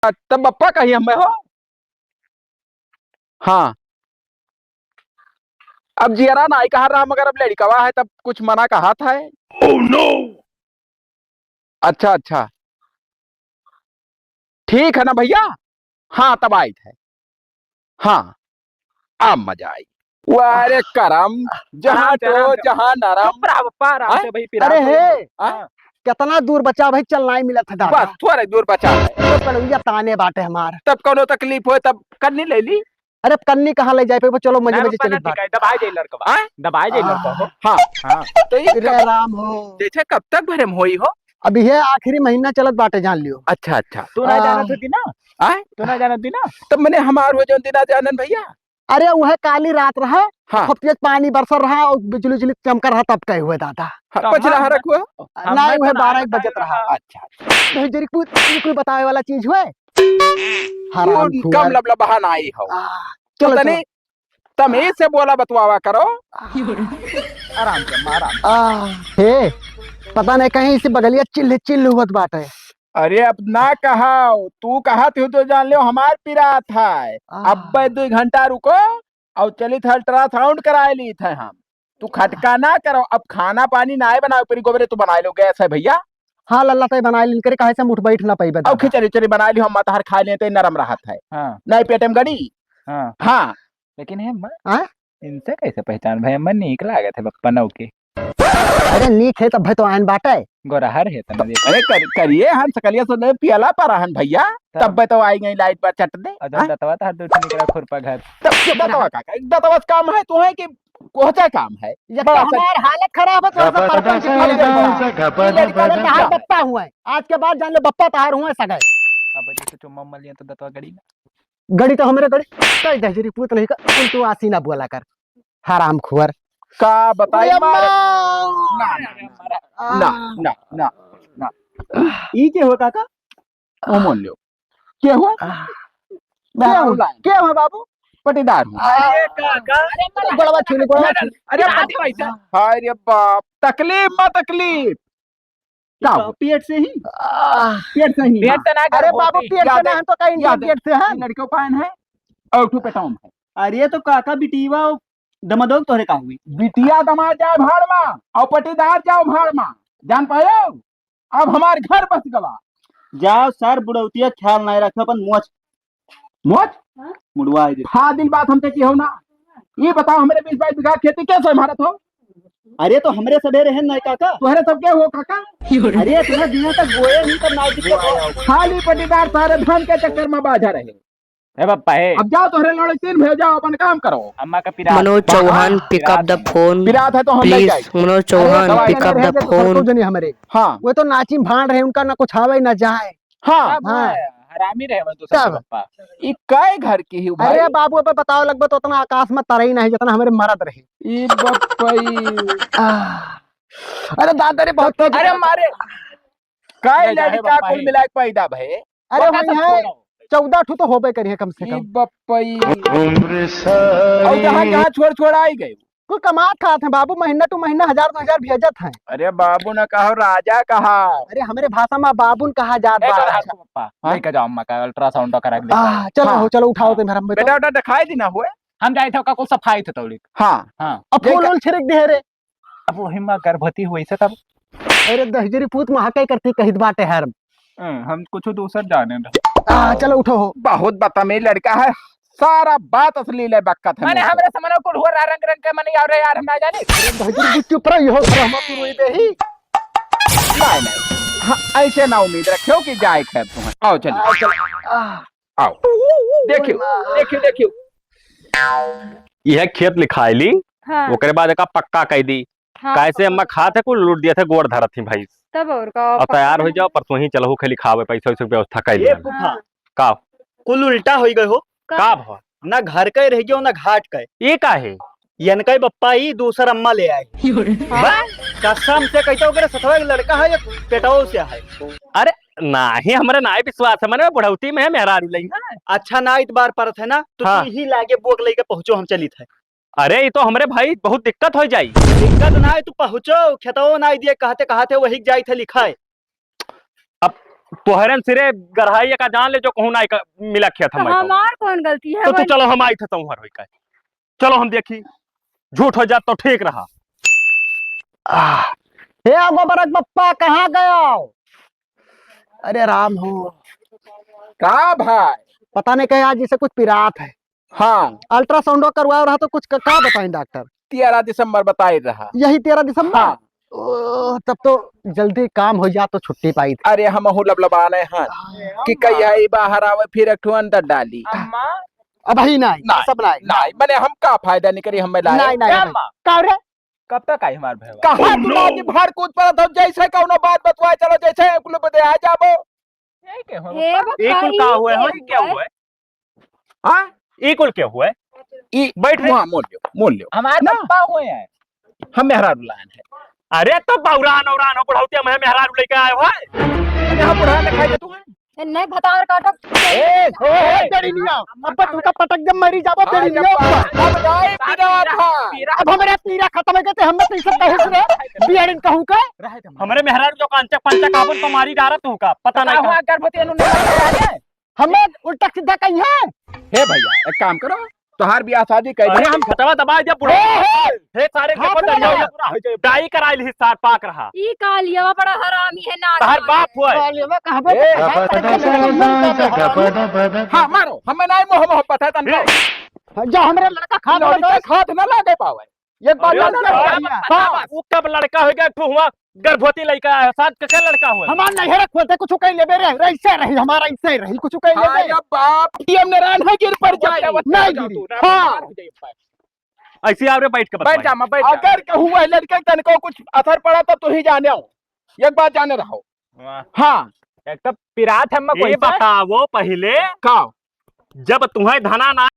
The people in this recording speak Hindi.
तब बप्पा कही हमें हो। हाँ, अब जियरा नाई कहा रहा मगर अब लड़कवा है तब कुछ मना कहा था। Oh no. अच्छा अच्छा, ठीक है ना भैया। हाँ तब आई थे। हाँ, अब मजा आई। वारे करम, जहाँ तो जहाँ नरम। आराम से भाई अरे हे हाँ? कितना दूर बचा भाई, चलना ही मिला था दादा। बस थोड़े दूर बचा है। तो कलुइया ताने बाटे हमार। तब कोनो तकलीफ हो तब करनी ले ली। अरे कन्नी कहाँ ले जाए पे, चलो मजे मजे चली बात। दबाए जाए लड़का, हाँ? दबाए जाए लड़का हो। हाँ हाँ तो ये रे राम हो। जैसे कब तक भरम होई हो। अभी ये आखिरी महीना चलत बाटे, जान लियो। अच्छा अच्छा। तू ना जाना थी ना, आए तू ना जाना थी ना। तब मैंने हमार हो जो दिना जानन भैया। अरे वह काली रात रहा। हाँ। खूब तेज पानी बरसर रहा और बिजली उजली चमक रहा, तब कहे हुए दादा। हाँ, पचला रखो। नहीं वह 12 बजत रहा। अच्छा अच्छा। जरी कोई बतावे वाला चीज हुए। हराम कम लबला बहाना आई हो। चलो तने तमीज से बोला बतवावा करो। आराम से आराम। हे पता नहीं कहीं से बगलिया चिल्ल चिल्ल हुआ बाटे। अरे अब ना कहा, तू कहा तू तो जान लो हमार पिरा था। अब 2 घंटा रुको और चली था अल्ट्रासाउंड कराए ली थे हम। तू खटका ना करो, अब खाना पानी ना बनाओ परी गोबरे तू बना लो गैस है भैया। हाँ लल्ला तय बना ली करे, कहे से उठ बैठ ना पाई बता। अब खिचड़ी चरी बना ली हम मतहर खा लेते नरम रहा था। हाँ नहीं पेट में गड़ी। हाँ हाँ लेकिन है हाँ? इनसे कैसे पहचान भाई, मन निक लागे थे बप्पा नौ के। अरे नीक है तब भाई तो आयन बाटे। गोरहर है तना देख। अरे करिए हम सकलिया से पियला पर हन भैया। तब तो आई गई लाइट पर चट दे। अजब दतवा था दूठ निकला खुरपा घर। तब क्यों दतवा काका दतवा काम है तू है कि कोहचा काम है। ये तो हमार हालत खराब है, थोड़ा सा परपंच की लड़का ने कहा बप्पा हुआ है, आज के बाद जान ले बप्पा तहार हुआ है सगाई। अब जैसे चुम्मा मल लिया तो दतवा गड़ी ना। गड़ी तो हमरे गड़ी कई दहजरी पूत नहीं कर, तू आसी ना बोला कर हराम खुअर का बताई मारे। ना ना ना ना ना ई के हो काका? ओ मोल लो क्या हुआ। क्या हुआ बाबू? पटीदार हूँ। अरे काका, गोड़वा छूले गोड़वा छूले। अरे अरे बाप तकलीफ में तकलीफ। क्या पेट से ही पेट से ही। पेट तो ना कर अरे बाबू पेट से ना, हम तो कहीं याद पेट से है। लड़कियों पान है और ठू पेटाऊं है। अरे तो काका बिटीवा दमदोग तोहरे का हुई। बिटिया दमाद जाओ भाड़ में और पटीदार जाओ भाड़ में। जान पायो अब हमारे घर बस गवा। जाओ सर बुढ़ौतिया ख्याल नहीं रखो अपन मोच मोच मुड़वा। हाँ दिल बात हमसे की हो ना। ये बताओ हमारे 20-22 बीघा खेती कैसे हमारा हो। अरे तो हमरे सबेरे है ना काका। तुम्हारे सब क्या हो काका। अरे इतना दिन तक गोए नहीं तो नाई दिक्कत। खाली पटीदार सारे धन के चक्कर में बाझा रहे। ए बप्पा है। अब जाओ तुम्हारे लड़के 3 भेजाओ अपन काम करो। अम्मा का पिरा Manoj Chauhan pick up the phone पिरात है तो हम ले प्लीज। जाएंगे। Manoj Chauhan pick up the phone. जनी हमारे हाँ वो तो नाची भाड़ रहे, उनका ना कुछ आवे ना जाए। हाँ हाँ हरामी रहे मैं तो सब। सब बप्पा। ये काय घर की ही भाई। अरे बाबू पे बताओ लगभग तो उतना आकाश में तरा ही नहीं जितना हमारे मरद रहे। ये बप्पई। अरे दादा रे बहुत अरे मारे काय ले जाए लड़का बप्पा कुल ही। मिला के पैदा भय। अरे भाई है 14 ठू तो होबे करिए कम से ये कम। बप्पई और जहाँ जहाँ छोड़ छोड़ आई गए। कुल कमात खाते हैं बाबू, महीना टू महीना 1000-2000 भेजत हैं। अरे बाबू ने कहा राजा कहा। अरे हमारे भाषा में बाबून कहा जात बा। बप्पा लेके जाओ अम्मा का अल्ट्रासाउंड करा के दिखाओ। चलो हाँ। हो चलो उठाओ तो मेरा बेटा बेटा दिखाई दी ना हुए। हम जाए थे का कुछ सफाई थे तौली। हाँ हाँ अब फूल उल छिड़क दे रे। अब वो हिम्मा गर्भवती हुई से तब अरे दहजरी पूत में हकै करती कहित बाटे हर। हम कुछ दूसर जाने चलो उठो हो। बहुत बदतमीज लड़का है। सारा बात असली ले बक्कत है। मैंने हमरे समनो को हुआ रंग रंग के मन यार यार हम ना जाने। दहजरी चुप रही हो सर, हम तू रोई दे ही। नहीं नहीं हाँ, ऐसे ना उम्मीद रखियो कि जाए खैर तुम्हें। आओ चलिए आओ देखियो देखियो देखियो। यह खेत लिखाई ली। हाँ, ओकरे बाद एक पक्का कह दी। हाँ, कैसे अम्मा खाते कुल लूट दिए थे गोड़ धरत थी भाई। तब और का अब तैयार हो जाओ परसों ही चलो खाली खावे पैसा वैसे व्यवस्था कर लिया। हाँ, का कुल उल्टा हो गए हो। का भा ना घर का रह गयो ना घाट का। ये का है। यनका बप्पा ही दूसर अम्मा ले आए। कसम से कहता हूँ सतवा लड़का है या पेटाओ से है। अरे नाही हमारा ना विश्वास है मैंने बुढ़ौती में है मेहरा लई। अच्छा ना इतबार पर थे ना तो हाँ। तू ही लागे बोक लेके पहुंचो, हम चली थे। अरे ये तो हमारे भाई बहुत दिक्कत हो जाई। दिक्कत ना है तू पहुंचो, खेतो ना दिए कहते कहते वही जाई थे लिखा है। अब तोहरन सिरे गढ़ाई का जान ले जो कहूं ना मिला किया था तो मैं हमार कौन गलती है तो तू चलो हम आई थे तुम्हार होई का चलो हम देखी झूठ हो जात तो ठीक रहा हे गोबरक बप्पा कहाँ गया? अरे राम हो, का भाई? पता नहीं कहीं आज जिसे कुछ पिरात है। हाँ, अल्ट्रासाउंड करवाया रहा तो कुछ क्या बताएं डॉक्टर? 13 दिसंबर बताई रहा। यही 13 दिसंबर। हाँ। तब तो जल्दी काम हो जा तो छुट्टी पाई थी। अरे हम लबलबाने हैं कि कहीं बाहर आवे फिर एक ठो अंदर डाली। अब ही नहीं सब नहीं नहीं मैंने हम का फायदा नहीं करी हमें लाए। नहीं नहीं का रे कब तक आई हमार भैया? कहाँ तू लाजी भर कूद पड़त हो जैसे कौनो बात बतवाए चलो जैसे कुल बदे आ जाबो। यही के हो हे बप्पा, एक कुल का ई हुआ है क्या हुआ हुआ है हाँ एक कुल क्या हुआ है ई बैठ रे। वहाँ मोल लो हमार ना। पप्पा हुए हैं। हम मेहरा रुलान है। अरे तो बौरान औरान हो बुढ़ौती मैं मेहरा लेके आया हुआ है यहाँ बुढ़ा दिखाई दे तू है। नहीं भतार काटब तेरी नहीं अब तू का पटक जब मरी जाबो तेरी नहीं अब जाए पिरा था। अब हमारे पीरा खत्म है कहते हमने तो सब कहे रे बियाड़न कहूं का हमारे मेहरा जो कांचा पंचा काबन तो मारी डारा तू का पता नहीं हुआ गर्भवती अनुने हमें उल्टा सीधा कहीं है। हे भैया एक काम करो तोहार ब्याह शादी कर अरे दे। हम खतवा दबा जब बुढ़ो हे सारे हाथ खबर लगा। पूरा हो जाए डाई कराइल ही साथ पाक रहा ई कालिया बड़ा हरामी है ना तहर बाप हुआ हाँ मारो हमें नहीं मोह मोहब्बत है तन जो हमरे लड़का खा लड़का खाद न लागे पावे। एक बात अरे जान ले हाँ, वो कब लड़का हो गया ठू हुआ गर्भवती लड़का है साथ का क्या लड़का हुआ हमार नहीं रखते कुछ कहीं ले रे ऐसे रही हमारा ऐसे रही कुछ कहीं ले हाय बाप टीएम नारायण है गिर पर जाए नहीं गिरी। हाँ ऐसे आवरे बैठ के बैठ जा मैं बैठ जा। अगर कहूँ वह लड़के तन को कुछ असर पड़ा तब तो ही जाने हो। एक बात जाने रहो। हाँ एक तो पिरात हम ये बताओ पहले का जब तुम्हें धना ना